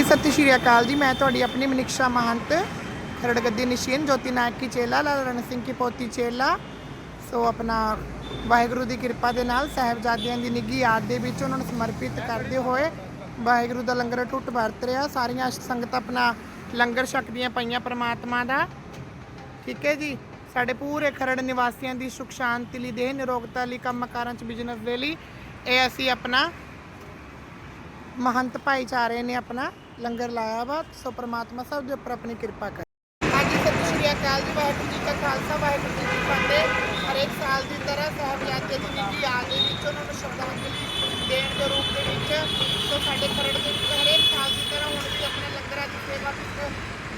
सत श्री अकाल जी। मैं थोड़ी अपनी मनीक्षा महंत खरड़ गद्दी निशीन ज्योति नायक की चेला लाल रण सिंह की पोती चेला। सो अपना वाहिगुरू की किरपा के नाल साहिबजादियां की निੱਘੀ याद ਦੇ ਵਿੱਚ ਉਹਨਾਂ ਨੂੰ ਸਮਰਪਿਤ ਕਰਦੇ ਹੋਏ ਵਾਹਿਗੁਰੂ ਦਾ ਲੰਗਰ ਟੁੱਟ ਵਰਤ ਰਿਹਾ। ਸਾਰੀਆਂ ਸੰਗਤ ਆਪਣਾ ਲੰਗਰ ਛਕਦੀਆਂ ਪਈਆਂ परमात्मा ਦਾ। ठीक है जी। ਸਾਡੇ ਪੂਰੇ ਖਰੜ ਨਿਵਾਸੀਆਂ ਦੀ ਸੁਖ ਸ਼ਾਂਤੀ ਲਈ ਦੇਹ ਨਿਰੋਗਤਾ ਲਈ ਕੰਮਾਂ ਕਾਰਾਂ 'ਚ ਬਿਜ਼ਨਸ ਦੇ ਲਈ ਇਹ ਅਸੀਂ ਆਪਣਾ महंत भाईचारे ने अपना लंगर लाया वा। सो परमात्मा सब के उपर अपनी कृपा कर। हाँ जी, सत श्री अकाल जी। वाहिगुरू जी का खालसा वाहिगुरू जी की फतेह। हरेक साल की तरह साहिबजादे की निੱਘੀ याद ਦੇ ਵਿੱਚ ਉਹਨਾਂ ਨੂੰ ਸ਼ਰਧਾਂਜਲੀ ਦੇਣ ਦੇ ਰੂਪ ਦੇ ਵਿੱਚ ਸੋ ਸਾਡੇ ਖਰੜ ਦੇ ਵਿੱਚ ਹਰੇਕ ਸਾਲ ਦੀ ਤਰ੍ਹਾਂ ਹੁਣ ਵੀ ਆਪਣੇ ਲੰਗਰਾਂ ਦੀ ਸੇਵਾ ਵਿੱਚ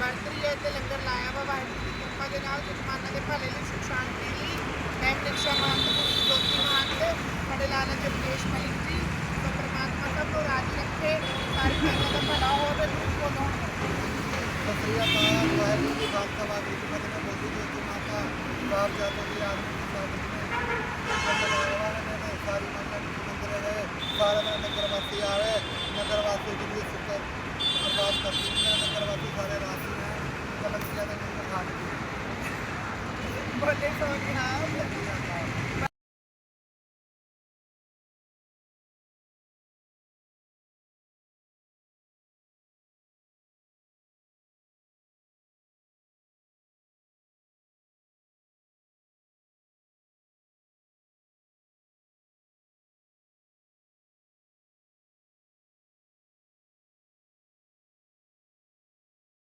ਵਰਤ ਰਹੀ ਹੈ ਤੇ ਲੰਗਰ ਲਾਇਆ ਵਾ। ਵਾਹਿਗੁਰੂ ਦੀ ਕਿਰਪਾ ਦੇ ਨਾਲ ਜਮਾਨਾਂ ਦੇ ਭਲੇ ਲਈ ਸੁਖ ਸ਼ਾਂਤੀ ਲਈ ਮੈਂ ਮਨੀक्षा महंत ज्योति महंत ਸਾਡੇ ਲਾਲਾ ਜੀ ਉਪਦੇਸ਼ ਮਲਿਕ जी परमात्मा सबको राजी रखे, सारी दुनिया का भला हो। वाहिगुरू जी खालसा वाहिगुरू जी फतेह। मैं बोलती ज्योति माता साहिबजादों की याद सारी मंदिर है सारे नगर वासी आवे नगर वासी के लिए सुख अरदास करती है। नगर वासी सारे राशि हैं गलत किया था खा बोले सो हाँ।